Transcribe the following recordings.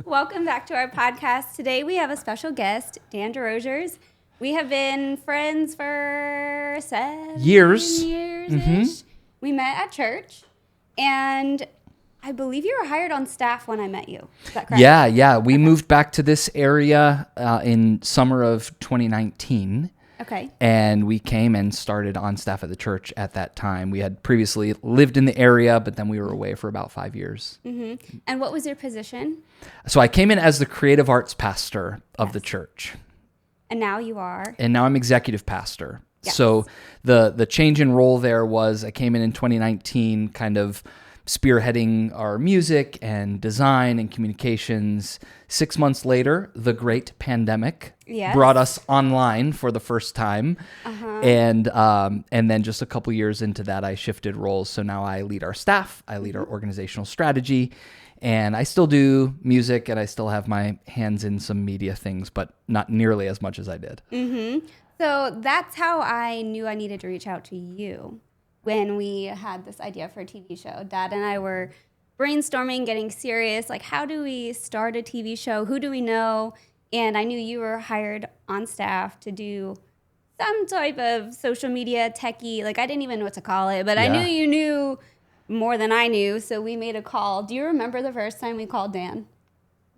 Welcome back to our podcast. Today we have a special guest, Dan Desrosiers. We have been friends for 7 Years. years-ish. We met at church, and I believe you were hired on staff when I met you. Is that correct? Yeah. We moved back to this area in summer of 2019. Okay. And we came and started on staff at the church at that time. We had previously lived in the area, but then we were away for about 5 years. Mm-hmm. And what was your position? So I came in as the creative arts pastor of the church. And now you are? And now I'm executive pastor. Yes. So the change in role there was I came in 2019 kind of spearheading our music and design and communications. 6 months later, the great pandemic brought us online for the first time. Uh-huh. And then just a couple years into that, I shifted roles. So now I lead our staff, I lead our organizational strategy, and I still do music and I still have my hands in some media things, but not nearly as much as I did. Mm-hmm. So that's how I knew I needed to reach out to you. When we had this idea for a TV show, Dad and I were brainstorming, getting serious, like how do we start a TV show? Who do we know? And I knew you were hired on staff to do some type of social media techie. Like I didn't even know what to call it, but I knew you knew more than I knew. So we made a call. Do you remember the first time we called Dan?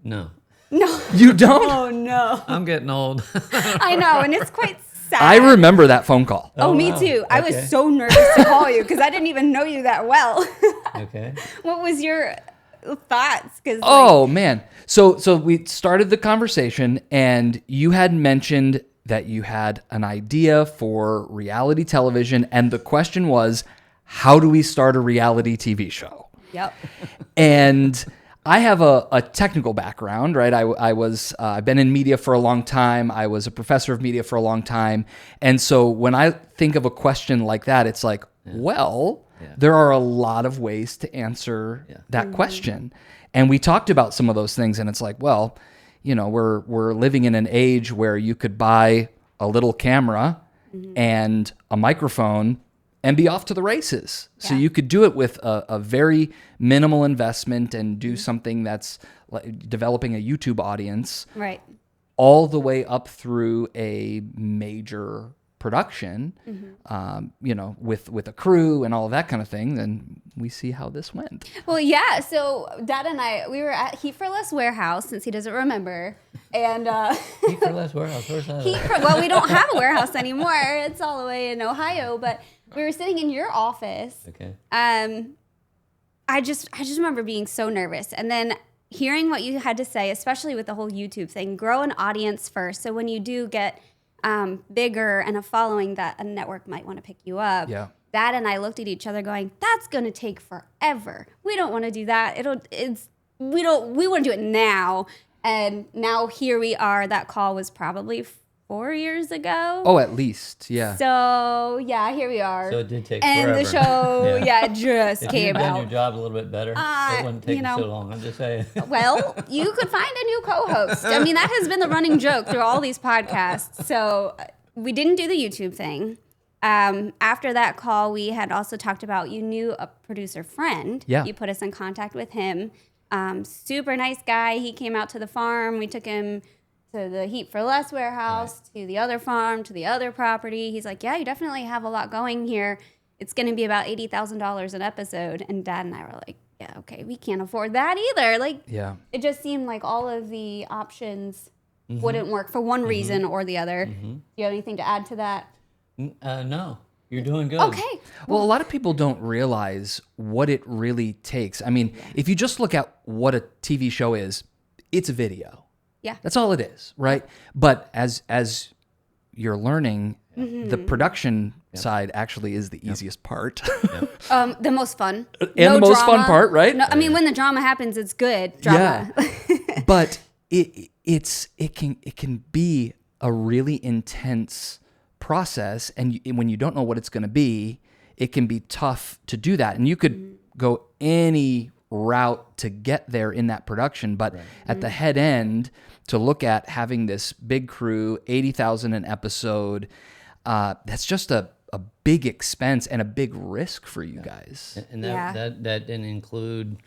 No. No. You don't? Oh, no. I'm getting old. I know, and it's quite sad. I remember that phone call. Oh, me wow. too. I was Okay. so nervous to call you because I didn't even know you that well. Okay. What was your thoughts? Oh, man. So we started the conversation and you had mentioned that you had an idea for reality television. And the question was, how do we start a reality TV show? Yep. And I have a technical background, right? I've been in media for a long time. I was a professor of media for a long time. And so when I think of a question like that, it's like, there are a lot of ways to answer that question. And we talked about some of those things and it's like, well, we're living in an age where you could buy a little camera and a microphone and be off to the races. So you could do it with a very minimal investment and do something that's like developing a YouTube audience. Right. All the way up through a major production, with a crew and all of that kind of thing. Then we see how this went. Well, yeah. So Dad and I, we were at Heat for Less warehouse, since he doesn't remember. And Heat for Less warehouse. Where's that? well, we don't have a warehouse anymore. It's all the way in Ohio. But we were sitting in your office. Okay. I just remember being so nervous, and then hearing what you had to say, especially with the whole YouTube thing. Grow an audience first, so when you do get bigger and a following, that a network might want to pick you up. Yeah. Dad and I looked at each other, going, "That's going to take forever. We don't want to do that. We want to do it now." And now here we are. That call was probably 4 years ago. Oh, at least, yeah. So yeah, here we are. So it did take and forever. the show, it just If came you'd done out. your job a little bit better, it wouldn't take so long. I'm just saying. Well, you could find a new co-host. I mean, that has been the running joke through all these podcasts. So we didn't do the YouTube thing. After that call, we had also talked about, you knew a producer friend. Yeah. You put us in contact with him. Super nice guy. He came out to the farm. We took him to the Heat for Less warehouse, to the other farm, to the other property. He's like, yeah, you definitely have a lot going here. It's going to be about $80,000 an episode. And Dad and I were like, yeah, okay, we can't afford that either. Like, it just seemed like all of the options wouldn't work for one reason or the other. Do you have anything to add to that? No, you're doing good. Okay. Well, a lot of people don't realize what it really takes. I mean, if you just look at what a TV show is, it's a video. Yeah. That's all it is, right? But as you're learning, the production side actually is the easiest part. The most fun. And the most fun part, right? No, I mean, when the drama happens, it's good drama. Yeah. But it can be a really intense process, and when you don't know what it's going to be, it can be tough to do that. And you could go any route to get there in that production, but at the head end, to look at having this big crew, 80,000 an episode, that's just a big expense and a big risk for you guys. And that didn't include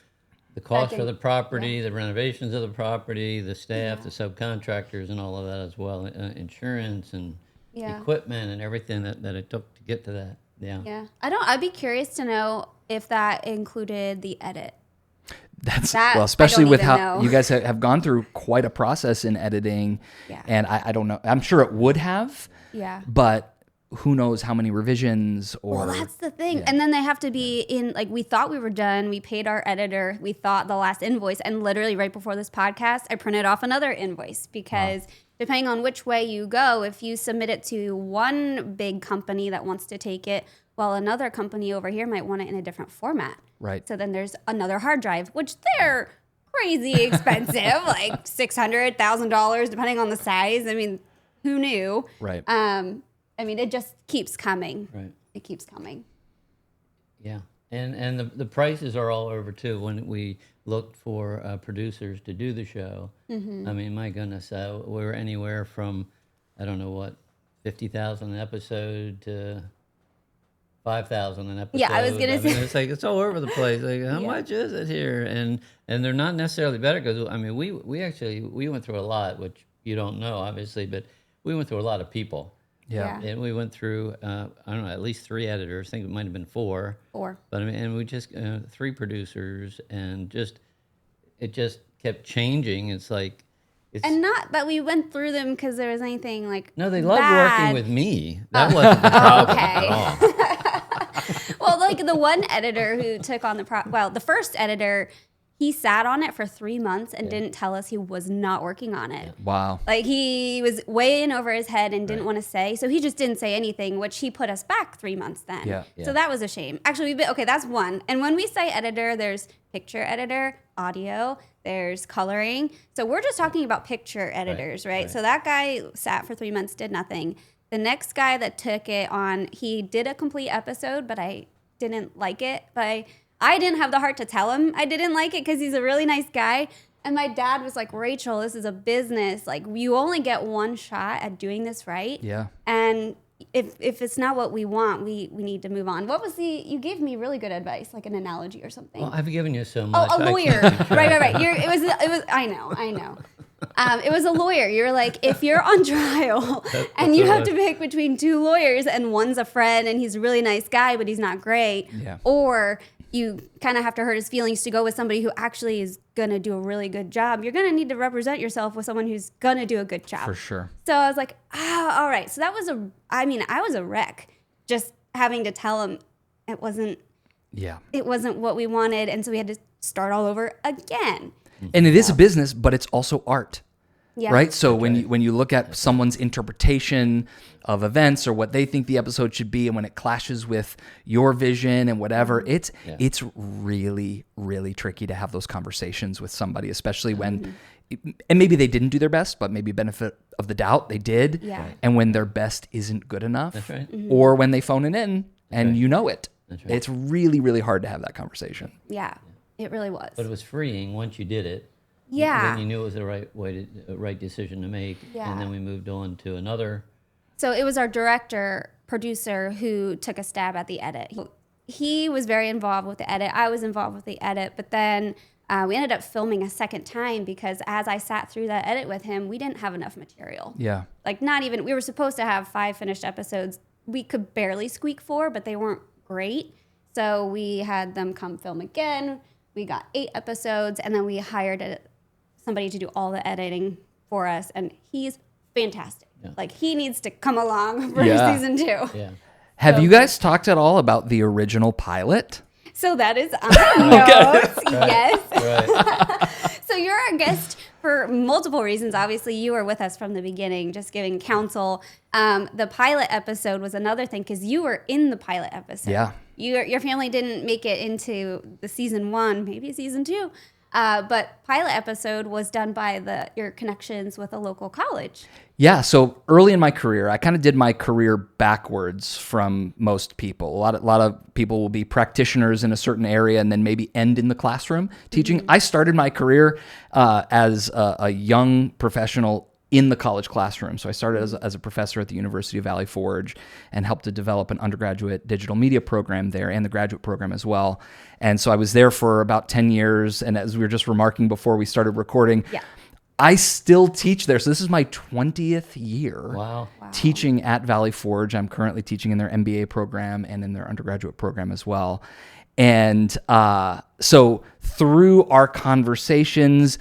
The cost for the property, the renovations of the property, the staff, the subcontractors, and all of that as well, insurance and equipment and everything that it took to get to that. Yeah. Yeah. I'd be curious to know if that included the edit. Well, especially with how you guys have gone through quite a process in editing. Yeah. And I don't know. I'm sure it would have. Yeah. But who knows how many revisions or... Well, that's the thing. Yeah. And then they have to be in, like, we thought we were done. We paid our editor. We thought the last invoice. And literally right before this podcast, I printed off another invoice because depending on which way you go, if you submit it to one big company that wants to take it, while another company over here might want it in a different format. Right. So then there's another hard drive, which they're crazy expensive, like $600, $1,000, depending on the size. I mean, who knew? Right. I mean, it just keeps coming. Right. It keeps coming. Yeah. And the prices are all over, too. When we looked for producers to do the show, I mean, my goodness, we were anywhere from, I don't know what, $50,000 an episode to $5,000 an episode. Yeah, I was going to say. It's like, it's all over the place. Like, how much is it here? And they're not necessarily better because, I mean, we went through a lot, which you don't know, obviously, but we went through a lot of people. Yeah. And we went through, I don't know, at least 3 editors. I think it might have been 4. 4. But I mean, and we just, 3 producers, and it just kept changing. It's like, and not that we went through them because there was anything like no, they loved working with me. That wasn't the problem at all. Well, like the one editor who took on the first editor, he sat on it for 3 months and didn't tell us he was not working on it. Wow. Like he was way in over his head and didn't want to say. So he just didn't say anything, which he put us back 3 months then. Yeah. So that was a shame. Actually, that's one. And when we say editor, there's picture editor, audio, there's coloring. So we're just talking about picture editors, right? So that guy sat for 3 months, did nothing. The next guy that took it on, he did a complete episode, but I didn't like it. But I didn't have the heart to tell him I didn't like it because he's a really nice guy. And my dad was like, Rachel, this is a business. Like, you only get one shot at doing this right. Yeah. And if it's not what we want, we need to move on. What was you gave me really good advice, like an analogy or something. Well, I've given you so much. Oh, a lawyer. Right. It was, I know. It was a lawyer. You're like, if you're on trial and you have to pick between 2 lawyers and one's a friend and he's a really nice guy, but he's not great. Yeah. Or you kind of have to hurt his feelings to go with somebody who actually is going to do a really good job. You're going to need to represent yourself with someone who's going to do a good job. For sure. So I was like, all right. So that was I was a wreck just having to tell him it wasn't what we wanted. And so we had to start all over again. And it is a business, but it's also art. Yeah. Right? So when you look at someone's interpretation of events or what they think the episode should be, and when it clashes with your vision and whatever, it's really, really tricky to have those conversations with somebody, especially when, and maybe they didn't do their best, but maybe benefit of the doubt they did. Yeah. Right. And when their best isn't good enough, that's right. Or when they phone it in and you know it, that's right. It's really, really hard to have that conversation. Yeah, it really was. But it was freeing once you did it. Yeah. Then you knew it was the right decision to make. Yeah. And then we moved on to another. So it was our producer who took a stab at the edit. He was very involved with the edit. I was involved with the edit. But then we ended up filming a second time because as I sat through that edit with him, we didn't have enough material. Yeah. Like we were supposed to have 5 finished episodes. We could barely squeak 4, but they weren't great. So we had them come film again. We got 8 episodes, and then we hired somebody to do all the editing for us, and he's fantastic. Yeah. Like, he needs to come along for season 2. Yeah. Have you guys talked at all about the original pilot? So that is on notes, yes. Right. So you're our guest for multiple reasons. Obviously, you were with us from the beginning, just giving counsel. The pilot episode was another thing because you were in the pilot episode. Yeah. Your family didn't make it into the season 1, maybe season 2. But pilot episode was done by your connections with a local college. Yeah, so early in my career, I kind of did my career backwards from most people. A lot of people will be practitioners in a certain area and then maybe end in the classroom teaching. I started my career as a young professional in the college classroom. So I started as a professor at the University of Valley Forge and helped to develop an undergraduate digital media program there and the graduate program as well. And so I was there for about 10 years. And as we were just remarking before we started recording, I still teach there. So this is my 20th year teaching at Valley Forge. I'm currently teaching in their MBA program and in their undergraduate program as well. And so through our conversations,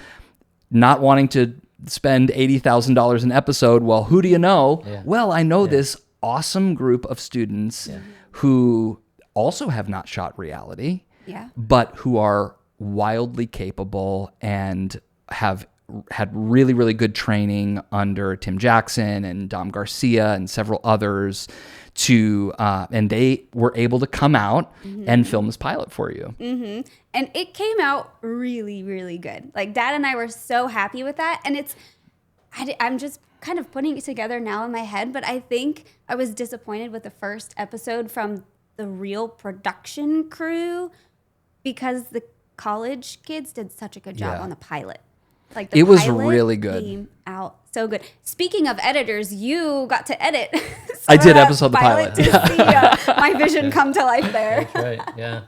not wanting to spend $80,000 an episode, well, who do you know? Well, I know this awesome group of students who also have not shot reality, but who are wildly capable and have had really, really good training under Tim Jackson and Dom Garcia and several others and they were able to come out and film this pilot for you. And it came out really, really good. Like Dad and I were so happy with that. And I'm just kind of putting it together now in my head, but I think I was disappointed with the first episode from the real production crew because the college kids did such a good job on the pilot. Like the it was pilot really good. Came out so good. Speaking of editors, you got to edit. I did episode the pilot. To see my vision come to life there. That's right. Yeah.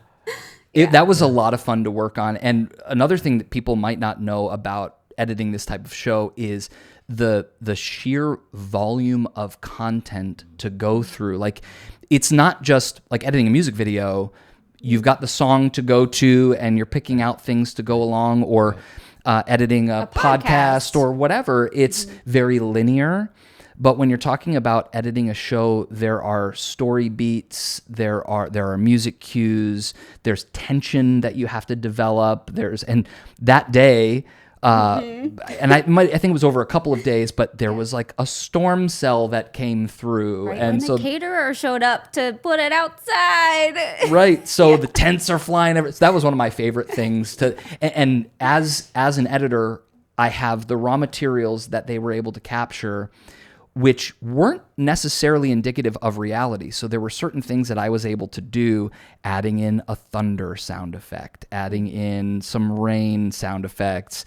That was a lot of fun to work on. And another thing that people might not know about editing this type of show is the sheer volume of content to go through. Like, it's not just like editing a music video. You've got the song to go to and you're picking out things to go along, or editing a podcast or whatever. It's very linear. But when you're talking about editing a show, there are story beats, there are music cues, there's tension that you have to develop. And that day, and I think it was over a couple of days, but there was like a storm cell that came through, right, and when so the caterer showed up to put it outside. Right, so the tents are flying. So that was one of my favorite things and as an editor, I have the raw materials that they were able to capture, which weren't necessarily indicative of reality. So there were certain things that I was able to do, adding in a thunder sound effect, adding in some rain sound effects,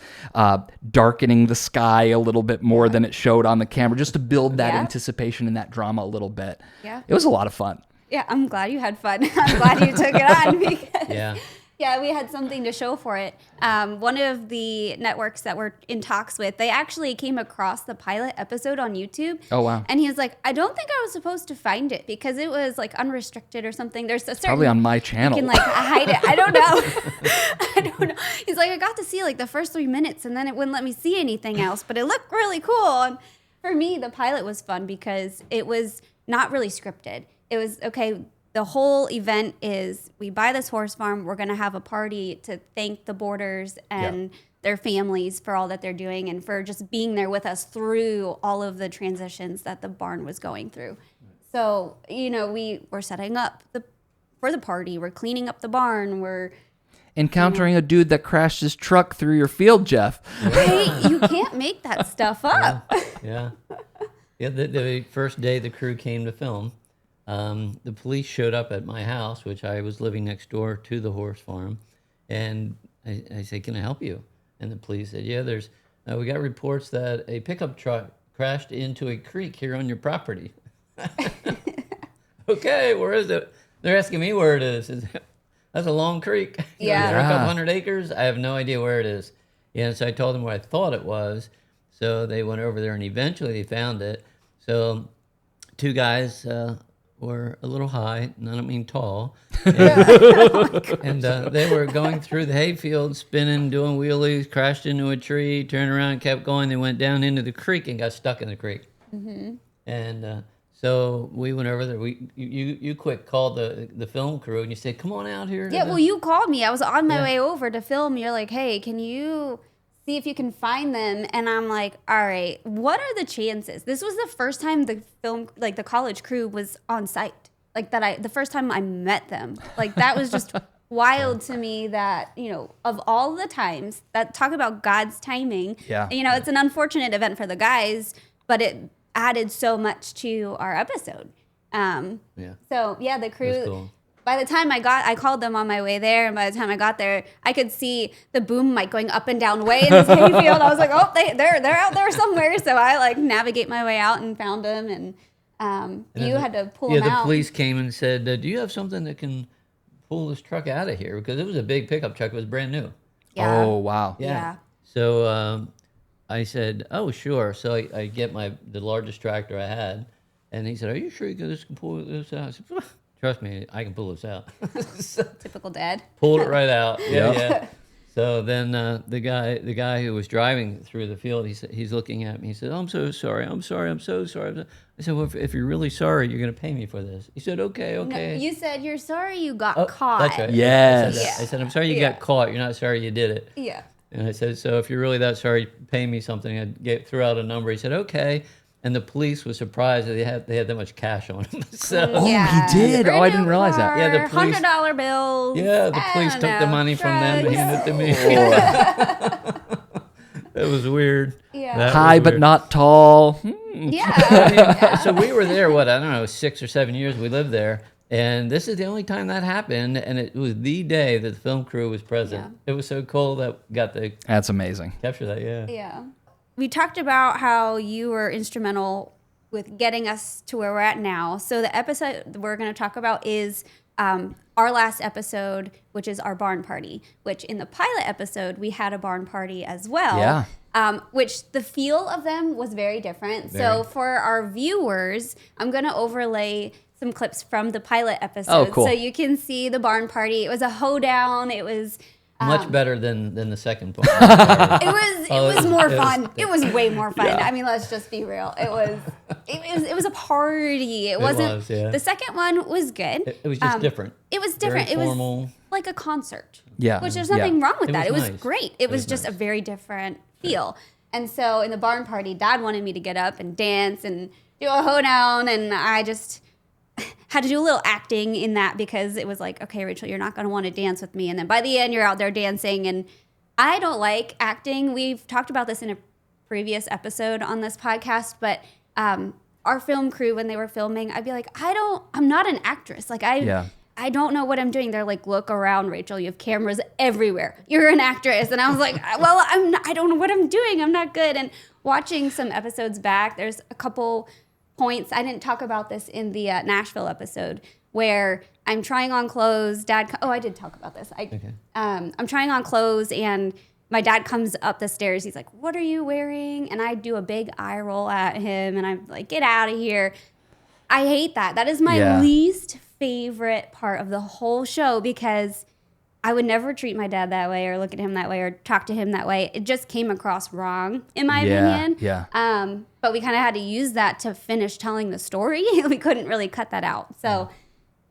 darkening the sky a little bit more than it showed on the camera, just to build that anticipation and that drama a little bit. Yeah. It was a lot of fun. Yeah, I'm glad you had fun. I'm glad you took it on because we had something to show for it. One of the networks that we're in talks with, they actually came across the pilot episode on YouTube. Oh, wow. And he was like, I don't think I was supposed to find it because it was like unrestricted or something. There's a certain... Probably on my channel. You can like hide it. I don't know. I don't know. He's like, I got to see like the first 3 minutes and then it wouldn't let me see anything else, but it looked really cool. And for me, the pilot was fun because it was not really scripted. It was, okay, the whole event is we buy this horse farm. We're going to have a party to thank the boarders and their families for all that they're doing and for just being there with us through all of the transitions that the barn was going through. So, we were setting up for the party. We're cleaning up the barn. We're encountering a dude that crashed his truck through your field, Jeff. Hey, you can't make that stuff up. Yeah. The first day the crew came to film, the police showed up at my house, which I was living next door to the horse farm, and I said, "Can I help you?" And the police said, "Yeah, we got reports that a pickup truck crashed into a creek here on your property." Okay, where is it? They're asking me where it is. That's a long creek. Yeah. Is there a couple hundred acres? I have no idea where it is. Yeah, so I told them where I thought it was. So they went over there, and eventually they found it. So 2 guys were a little high, and I don't mean tall. And they were going through the hayfield, spinning, doing wheelies, crashed into a tree, turned around, kept going. They went down into the creek and got stuck in the creek. And so we went over there. You quick called the film crew, and you said, "Come on out here." Yeah, well, you called me. I was on my way over to film. You're like, "Hey, can you see if you can find them?" And I'm like, all right, what are the chances? This was the first time the film, like the college crew was on site. Like the first time I met them. Like that was just wild to me that, of all the times that talk about God's timing, it's an unfortunate event for the guys, but it added so much to our episode. So the crew, Cool. by the time I called them on my way there, and by the time I got there, I could see the boom mic going up and down way in this hayfield. I was like, oh, they're out there somewhere. So I like navigate my way out and found them, and you had to pull them out. Yeah, the police came and said, do you have something that can pull this truck out of here? Because it was a big pickup truck. It was brand new. Yeah. Oh, wow. Yeah. So I said, oh, sure. So I get the largest tractor I had, and he said, are you sure you can pull this out? I said, trust me, I can pull this out. So, Typical dad. pulled it right out. Yep. Yeah. So then the guy who was driving through the field, he's looking at me. He said, "Oh, I'm so sorry. I'm so sorry." I said, "Well, if you're really sorry, you're going to pay me for this." He said, "Okay, okay." No, you said you're sorry you got caught. That's right. Yes. I said, "I'm sorry you got caught. You're not sorry you did it." Yeah. And I said, "So if you're really that sorry, pay me something." I threw out a number. He said, "Okay." And the police was surprised that they had that much cash on them. So Oh, he did? Oh, I didn't realize that. Yeah, the police- $100 bills. yeah, the I police don't took the know, money from them and drugs. handed it to me. It was weird. Yeah. That was High but weird. not tall. Yeah. So we were there, I don't know, 6 or 7 years we lived there. And this is the only time that happened. And it was the day that the film crew was present. Yeah. It was so cool that got to That's amazing. capture that, yeah. Yeah. We talked about how you were instrumental with getting us to where we're at now. So the episode we're going to talk about is our last episode, which is our barn party, which in the pilot episode, we had a barn party as well. Yeah. Which the feel of them was very different. So for our viewers, I'm going to overlay some clips from the pilot episode. Oh, cool. So you can see the barn party. It was a hoedown. It was... Much better than the second part. It was more fun. It was way more fun. Yeah. I mean, let's just be real. It was a party. It wasn't. was, yeah. The second one was good. It was just different. It was different. Very It formal. was like a concert. Yeah. Which there's Yeah. nothing wrong with It that. was It was nice. great. It was was just nice. a very different feel. And so in the barn party, Dad wanted me to get up and dance and do a hoedown, and I just had to do a little acting in that because it was like, okay, Rachel, you're not going to want to dance with me. And then by the end, you're out there dancing. And I don't like acting. We've talked about this in a previous episode on this podcast, but our film crew, when they were filming, I'd be like, I'm not an actress. Like I don't know what I'm doing. They're like, look around, Rachel. You have cameras everywhere. You're an actress. And I was like, well, I don't know what I'm doing. I'm not good. And watching some episodes back, there's a couple points. I didn't talk about this in the Nashville episode where I'm trying on clothes. I did talk about this. I'm trying on clothes and my dad comes up the stairs. He's like, "What are you wearing?" And I do a big eye roll at him and I'm like, "Get out of here." I hate that. That is my least favorite part of the whole show because I would never treat my dad that way or look at him that way or talk to him that way. It just came across wrong, in my opinion. Yeah. But we kind of had to use that to finish telling the story. We couldn't really cut that out. So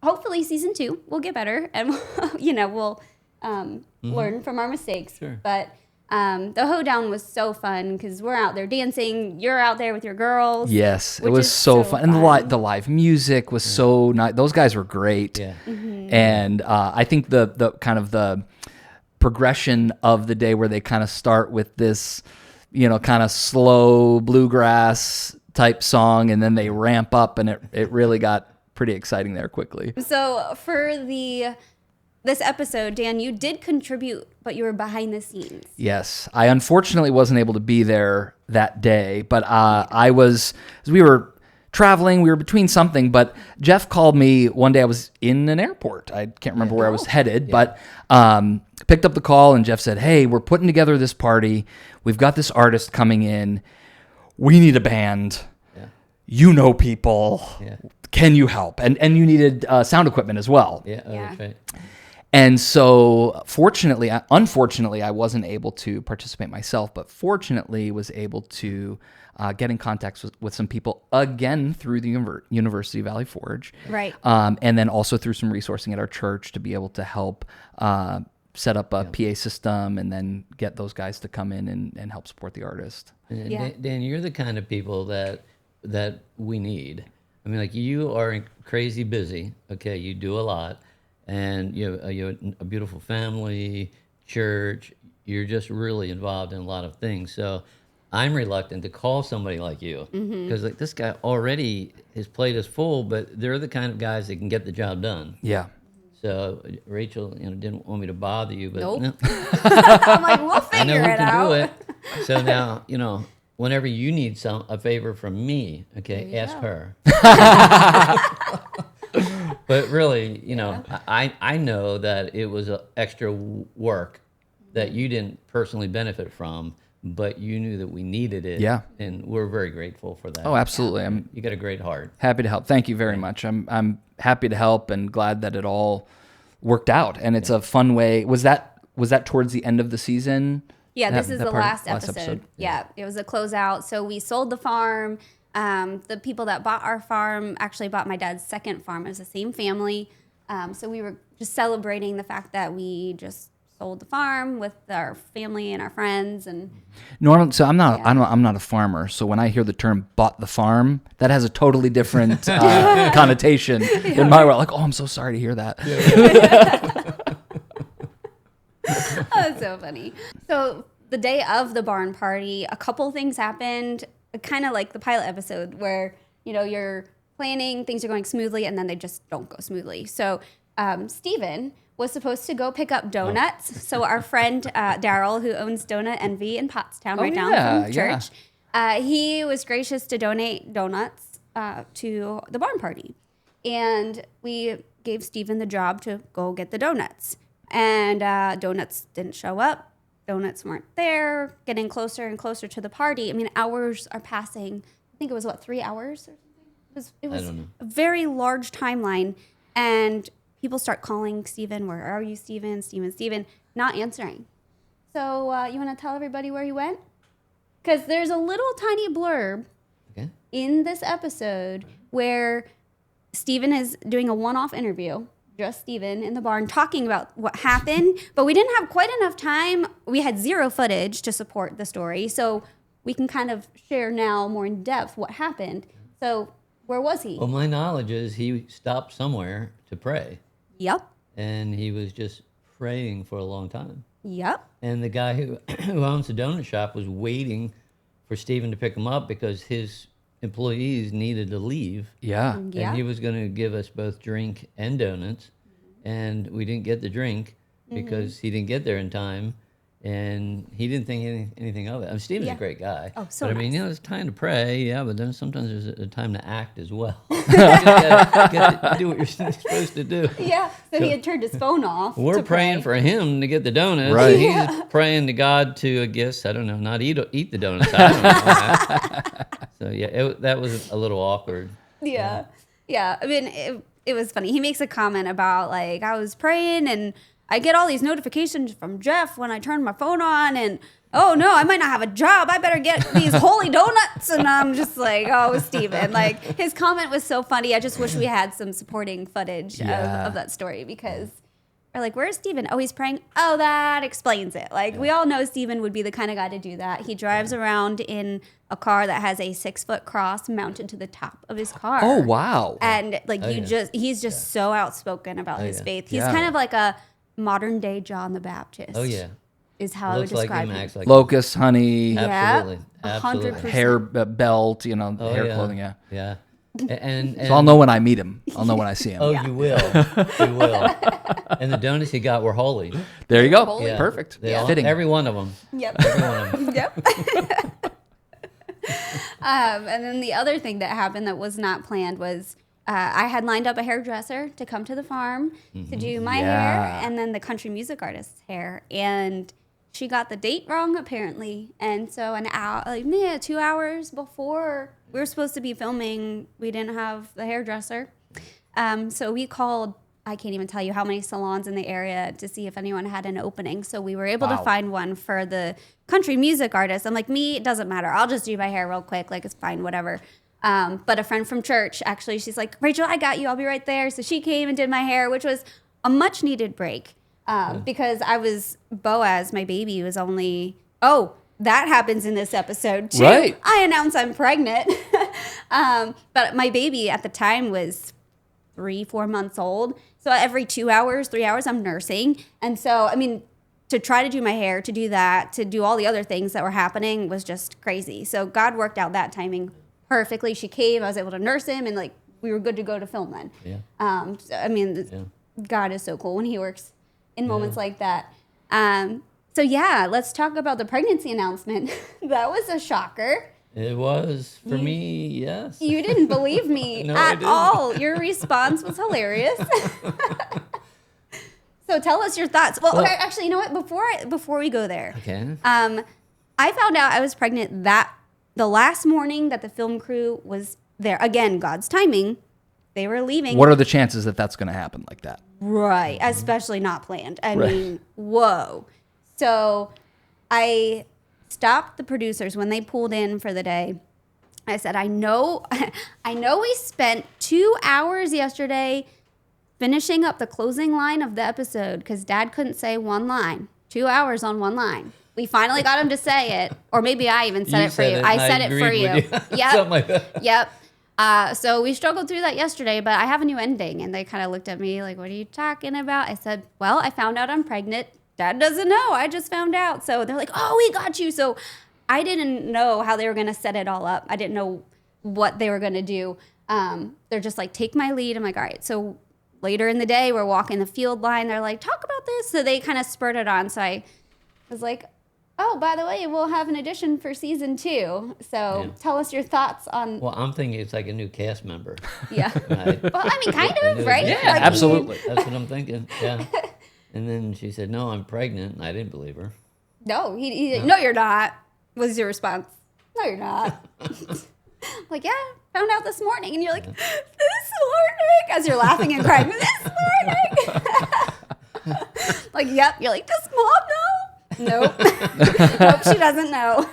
hopefully season 2 will get better and we'll learn from our mistakes. Sure. But the hoedown was so fun because we're out there dancing. You're out there with your girls. Yes, it which was is so fun. And the live music was so nice. Those guys were great. Yeah. And I think the kind of the progression of the day where they kind of start with this, kind of slow bluegrass type song, and then they ramp up, and it really got pretty exciting there quickly. So for this episode, Dan, you did contribute, but you were behind the scenes. Yes, I unfortunately wasn't able to be there that day, but we were traveling, we were between something, but Jeff called me one day. I was in an airport. I can't remember where I was headed, but picked up the call and Jeff said, "Hey, we're putting together this party. We've got this artist coming in. We need a band. Yeah. You know people. Yeah. Can you help?" And you needed sound equipment as well. Yeah. Oh, Yeah. that's right. And so unfortunately, I wasn't able to participate myself, but fortunately was able to get in contact with some people again through the University of Valley Forge. Right. And then also through some resourcing at our church to be able to help set up a PA system and then get those guys to come in and help support the artist. And Yeah. Dan, you're the kind of people that we need. I mean, like, you are crazy busy. Okay, you do a lot, and you have a beautiful family, church. You're just really involved in a lot of things. So I'm reluctant to call somebody like you because like this guy already, his plate is full, but they're the kind of guys that can get the job done. Yeah. So Rachel, didn't want me to bother you, but Nope. no, I'm like, we'll I know figure who it can out. do it. So now, whenever you need a favor from me, okay, There you ask go. her. But really, I know that it was extra work that you didn't personally benefit from, but you knew that we needed it. Yeah. And we're very grateful for that. Oh, absolutely. I'm You got a great heart. happy to help. Thank you very much. I'm happy to help and glad that it all worked out. And it's a fun way. Was that towards the end of the season? Yeah, this is That the part- last episode. Yeah, it was a closeout. So we sold the farm. The people that bought our farm actually bought my dad's second farm. It was the same family. So we were just celebrating the fact that we just sold the farm with our family and our friends. And Normal. So I'm not a farmer. So when I hear the term "bought the farm," that has a totally different connotation in my world. Like, oh, I'm so sorry to hear that. oh, that's so funny. So the day of the barn party, a couple things happened, kind of like the pilot episode where, you're planning, things are going smoothly, and then they just don't go smoothly. So Steven was supposed to go pick up donuts. So our friend Daryl, who owns Donut Envy in Pottstown, right down from church, he was gracious to donate donuts to the barn party. And we gave Steven the job to go get the donuts. And donuts didn't show up. Donuts weren't there. Getting closer and closer to the party. I mean, hours are passing. I think it was, 3 hours or something? It was I don't know. a very large timeline. And people start calling Steven, where are you, Steven? Steven, not answering. So you want to tell everybody where he went? Because there's a little tiny blurb in this episode where Steven is doing a one-off interview, just Steven in the barn, talking about what happened, but we didn't have quite enough time. We had zero footage to support the story, so we can kind of share now more in depth what happened. So where was he? Well, my knowledge is he stopped somewhere to pray, Yep. and he was just praying for a long time. Yep. And the guy who owns the donut shop was waiting for Stephen to pick him up because his employees needed to leave. Yeah. Yeah. And he was going to give us both drink and donuts. And we didn't get the drink because he didn't get there in time. And he didn't think anything of it. I mean, Stephen's a great guy. Oh, so But I mean, nice. it's time to pray, but then sometimes there's a time to act as well. You gotta do what you're supposed to do. Yeah. So he had turned his phone off. We're to praying pray. for him to get the donuts. Right. He's praying to God to, I guess, I don't know, not eat the donuts. I don't know. So yeah, that was a little awkward. Yeah. I mean, it was funny. He makes a comment about, like, I was praying and I get all these notifications from Jeff when I turn my phone on, and oh no, I might not have a job. I better get these holy donuts. And I'm just like, oh, Steven. Like, his comment was so funny. I just wish we had some supporting footage of that story, because we're like, where's Steven? Oh, he's praying. Oh, that explains it. Like, we all know Steven would be the kind of guy to do that. He drives around in a car that has a 6-foot cross mounted to the top of his car. Oh, wow. And like, he's just so outspoken about his faith. He's kind of like a modern day John the Baptist. Oh yeah, is how I would looks like describe him, him. acts like Locust, honey, Absolutely, Yep, absolutely. 100%. hair belt, hair yeah. clothing. Yeah. Yeah, and So I'll know when I meet him. I'll know when I see him. Oh, you will, you will. And the donuts he got were holy. There you go. Holy. Yeah. Perfect. They all, Fitting. every one of them. Yep. Every one of them. Yep. And then the other thing that happened that was not planned was I had lined up a hairdresser to come to the farm to do my hair, and then the country music artist's hair. And she got the date wrong, apparently. And so an hour, 2 hours before we were supposed to be filming, we didn't have the hairdresser. So we called, I can't even tell you how many salons in the area to see if anyone had an opening. So we were able to find one for the country music artist. I'm like, me, it doesn't matter. I'll just do my hair real quick. Like, it's fine, whatever. But a friend from church, actually, she's like, Rachel, I got you. I'll be right there. So she came and did my hair, which was a much needed break. Because Boaz, my baby, was only, that happens in this episode too. Right. I announce I'm pregnant. But my baby at the time was 3-4 months old. So every 2 hours, 3 hours, I'm nursing. And so, I mean, to try to do my hair, to do that, to do all the other things that were happening was just crazy. So God worked out that timing perfectly. She came, I was able to nurse him, and like, we were good to go to film then. Yeah. So, I mean, God is so cool when he works in moments like that. So yeah, let's talk about the pregnancy announcement. That was a shocker. It was for me, yes. You didn't believe me No, I at didn't. all. Your response was hilarious. So tell us your thoughts. Well, okay, actually, you know what? Before we go there, Okay. I found out I was pregnant the last morning that the film crew was there. Again, God's timing. They were leaving. What are the chances that that's going to happen like that? Right, especially not planned. I mean, whoa. So I stopped the producers when they pulled in for the day. I said, I know we spent 2 hours yesterday finishing up the closing line of the episode because Dad couldn't say one line. 2 hours on one line. We finally got him to say it. Or maybe I even said it for you. I said it for you. Yep. Something like that. Yep. So we struggled through that yesterday, but I have a new ending. And they kind of looked at me like, what are you talking about? I said, well, I found out I'm pregnant. Dad doesn't know. I just found out. So they're like, oh, we got you. So I didn't know how they were going to set it all up. I didn't know what they were going to do. They're just like, take my lead. I'm like, all right. So later in the day, we're walking the field line. They're like, talk about this. So they kind of spurred it on. So I was like, oh, by the way, we'll have an addition for season 2. So tell us your thoughts on. Well, I'm thinking it's like a new cast member. Yeah. Right? Well, I mean, kind of, right? Yeah, Like, absolutely. That's what I'm thinking. Yeah. And then she said, no, I'm pregnant. And I didn't believe her. No, no, you're not, was your response. No, you're not. Like, yeah, found out this morning. And you're like, this morning, as you're laughing and crying, this morning. Like, yep. You're like, does mom know? Nope. Nope, she doesn't know.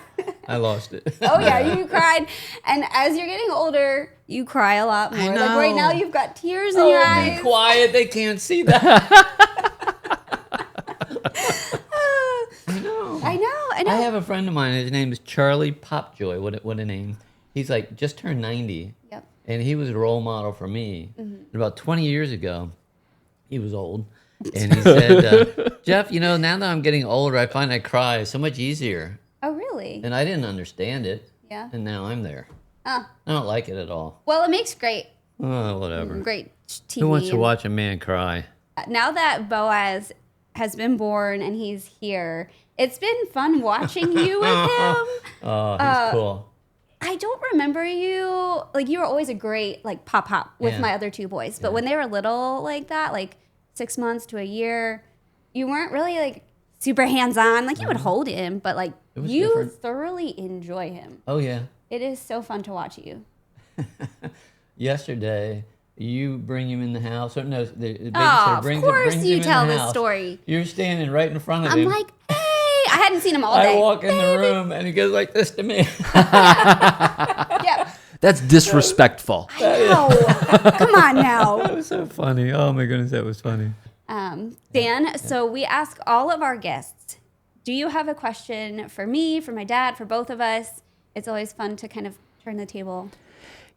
I lost it. Oh, yeah, you cried. And as you're getting older, you cry a lot more. Like, right now, you've got tears in your eyes. Be quiet. They can't see that. I know. I have a friend of mine. His name is Charlie Popjoy. What a name. He's like just turned 90. Yep. And he was a role model for me. And about 20 years ago, he was old. And he said, Jeff, now that I'm getting older, I find I cry so much easier. Oh, really? And I didn't understand it. Yeah. And now I'm there. Oh. I don't like it at all. Well, it makes great Whatever. TV. Who wants to and- watch a man cry? Now that Boaz has been born and he's here, it's been fun watching you with him. Oh, he's cool. I don't remember you. Like, you were always a great, like, pop with my other 2 boys. But when they were little like that, like 6 months to a year, you weren't really, like, super hands-on. Like, you would hold him, but, like, you different. thoroughly enjoy him. Oh, yeah. It is so fun to watch you. Yesterday, you bring him in the house. Or no, the Oh, babysitter of brings course him you in tell the this house. story. You're standing right in front of I'm him. like, hey, I hadn't seen him all day. I walk in the room, and he goes like this to me. Yeah. That's disrespectful. No. Come on now. That was so funny. Oh, my goodness, that was funny. Dan, so we ask all of our guests, do you have a question for me, for my dad, for both of us? It's always fun to kind of turn the table.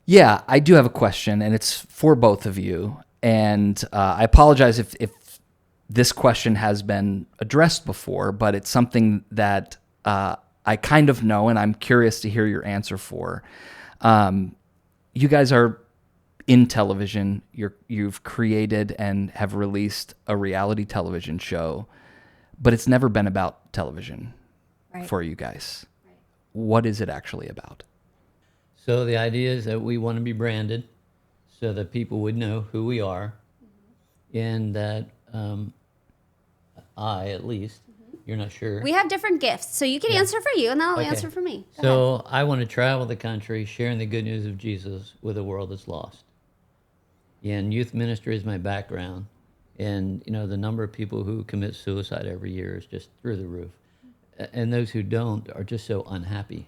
Yeah, I do have a question, and it's for both of you. And I apologize if this question has been addressed before, but it's something that I kind of know, and I'm curious to hear your answer for. You guys are in television. You've created and have released a reality television show, but it's never been about television for you guys. Right. What is it actually about? So the idea is that we want to be branded so that people would know who we are, and that I, at least, you're not sure. We have different gifts, so you can answer for you, and then I'll answer for me. Go ahead. So I want to travel the country sharing the good news of Jesus with a world that's lost. And youth ministry is my background. And, the number of people who commit suicide every year is just through the roof. And those who don't are just so unhappy.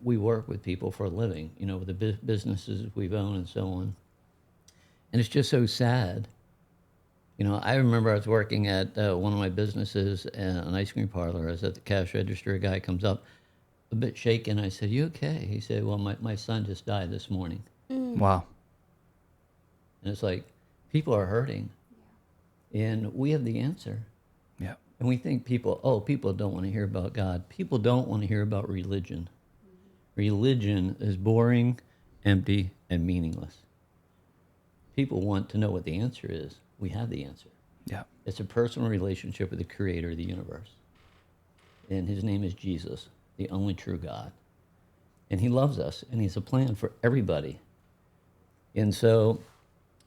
We work with people for a living, with the businesses we've owned and so on. And it's just so sad. I remember I was working at one of my businesses, an ice cream parlor. I was at the cash register. A guy comes up, a bit shaken. I said, "You okay?" He said, "Well, my son just died this morning." Wow. And it's like, people are hurting. And we have the answer. Yeah. And we think people don't want to hear about God. People don't want to hear about religion. Religion is boring, empty, and meaningless. people want to know what the answer is, we have the answer. Yeah. It's a personal relationship with the creator of the universe. And his name is Jesus, the only true God. And he loves us, and he has a plan for everybody. And so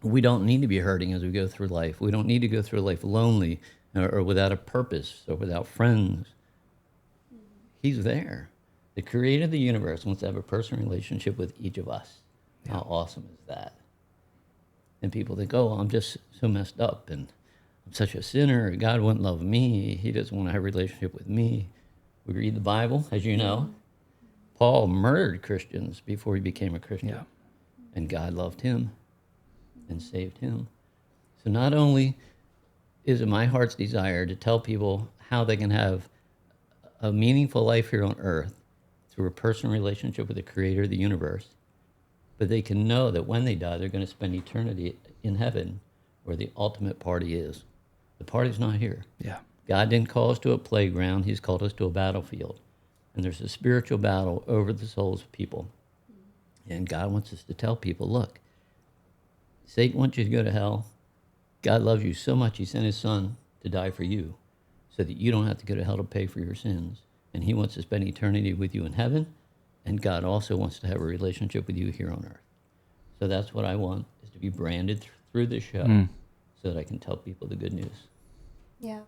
we don't need to be hurting as we go through life. We don't need to go through life lonely or without a purpose or without friends. He's there. The creator of the universe wants to have a personal relationship with each of us. Yeah. How awesome is that? And people think, oh, I'm just so messed up, and I'm such a sinner. God wouldn't love me. He doesn't want to have a relationship with me. We read the Bible, as you know. Paul murdered Christians before he became a Christian. Yeah. And God loved him and saved him. So not only is it my heart's desire to tell people how they can have a meaningful life here on earth through a personal relationship with the creator of the universe, but they can know that when they die, they're going to spend eternity in heaven, where the ultimate party is. The party's not here. Yeah. God didn't call us to a playground. He's called us to a battlefield. And there's a spiritual battle over the souls of people. And God wants us to tell people, look, Satan wants you to go to hell. God loves you so much, he sent his son to die for you so that you don't have to go to hell to pay for your sins. And he wants to spend eternity with you in heaven. And God also wants to have a relationship with you here on earth. So that's what I want, is to be branded through this show so that I can tell people the good news. Yeah.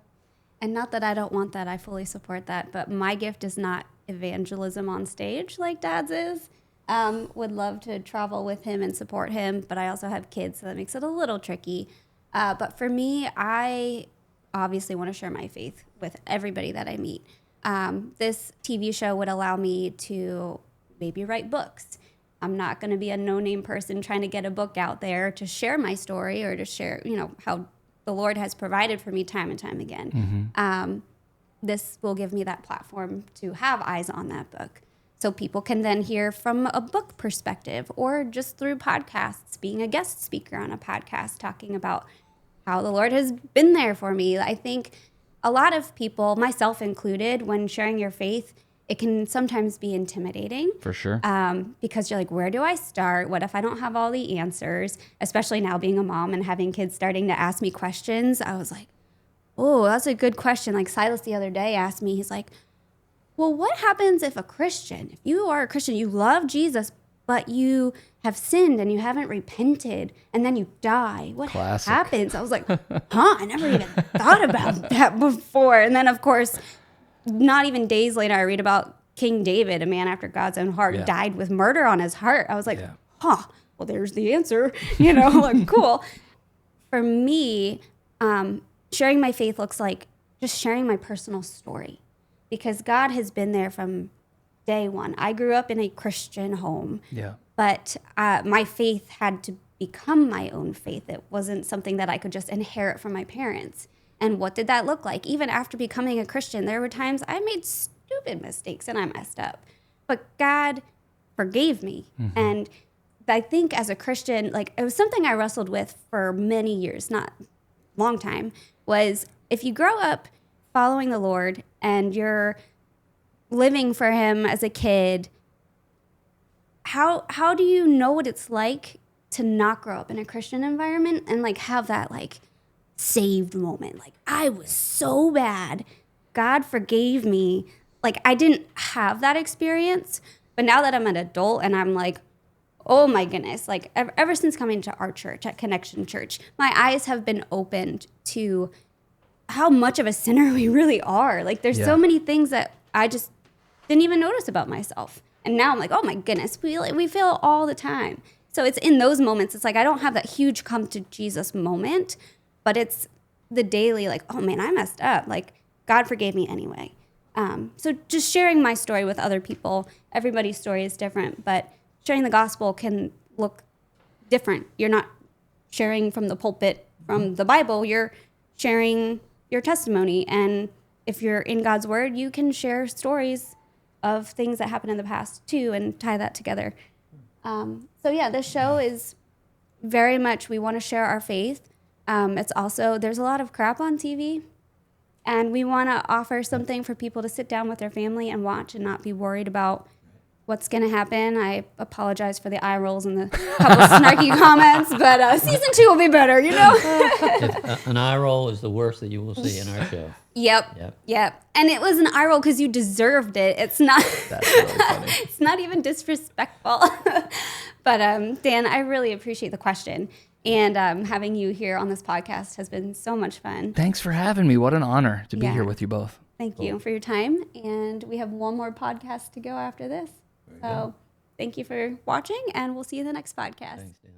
And not that I don't want that, I fully support that, but my gift is not evangelism on stage like Dad's is. Would love to travel with him and support him, but I also have kids, so that makes it a little tricky. But for me, I obviously want to share my faith with everybody that I meet. This TV show would allow me to maybe write books. I'm not going to be a no-name person trying to get a book out there to share my story or to share, how the Lord has provided for me time and time again. This will give me that platform to have eyes on that book. So people can then hear from a book perspective, or just through podcasts, being a guest speaker on a podcast, talking about how the Lord has been there for me. I think a lot of people, myself included, when sharing your faith, it can sometimes be intimidating. For sure. Because you're like, where do I start? What if I don't have all the answers? Especially now being a mom and having kids starting to ask me questions. I was like, oh, that's a good question. Like Silas the other day asked me, he's like, well, what happens if if you are a Christian, you love Jesus, but you have sinned and you haven't repented, and then you die? What happens? I was like, I never even thought about that before. And then, of course, not even days later, I read about King David, a man after God's own heart, died with murder on his heart. I was like, well, there's the answer, like, cool. For me, sharing my faith looks like just sharing my personal story, because God has been there from day one. I grew up in a Christian home, but my faith had to become my own faith. It wasn't something that I could just inherit from my parents. And what did that look like? Even after becoming a Christian, there were times I made stupid mistakes and I messed up. But God forgave me. And I think as a Christian, like, it was something I wrestled with for many years, not long time, was if you grow up following the Lord and you're living for him as a kid, how do you know what it's like to not grow up in a Christian environment and like have that like saved moment? Like, I was so bad, God forgave me. Like, I didn't have that experience, but now that I'm an adult and I'm like, oh my goodness, like ever since coming to our church at Connection Church, my eyes have been opened to how much of a sinner we really are. Like, there's so many things that I just didn't even notice about myself. And now I'm like, oh my goodness, we fail all the time. So it's in those moments, it's like I don't have that huge come to Jesus moment, but it's the daily, like, oh man, I messed up. Like, God forgave me anyway. So just sharing my story with other people, everybody's story is different, but sharing the gospel can look different. You're not sharing from the pulpit from the Bible, you're sharing your testimony. And if you're in God's word, you can share stories of things that happened in the past too and tie that together. So yeah, this show is very much, we want to share our faith. It's also, there's a lot of crap on TV, and we want to offer something for people to sit down with their family and watch and not be worried about what's going to happen. I apologize for the eye rolls and the couple snarky comments, but season 2 will be better, you know? If, an eye roll is the worst that you will see in our show. Yep. And it was an eye roll because you deserved it. It's not. That's really funny. It's not even disrespectful. But Dan, I really appreciate the question. And having you here on this podcast has been so much fun. Thanks for having me. What an honor to be Yeah. here with you both. Thank you for your time. And we have one more podcast to go after this. So thank you for watching, and we'll see you in the next podcast. Thanks, Dan.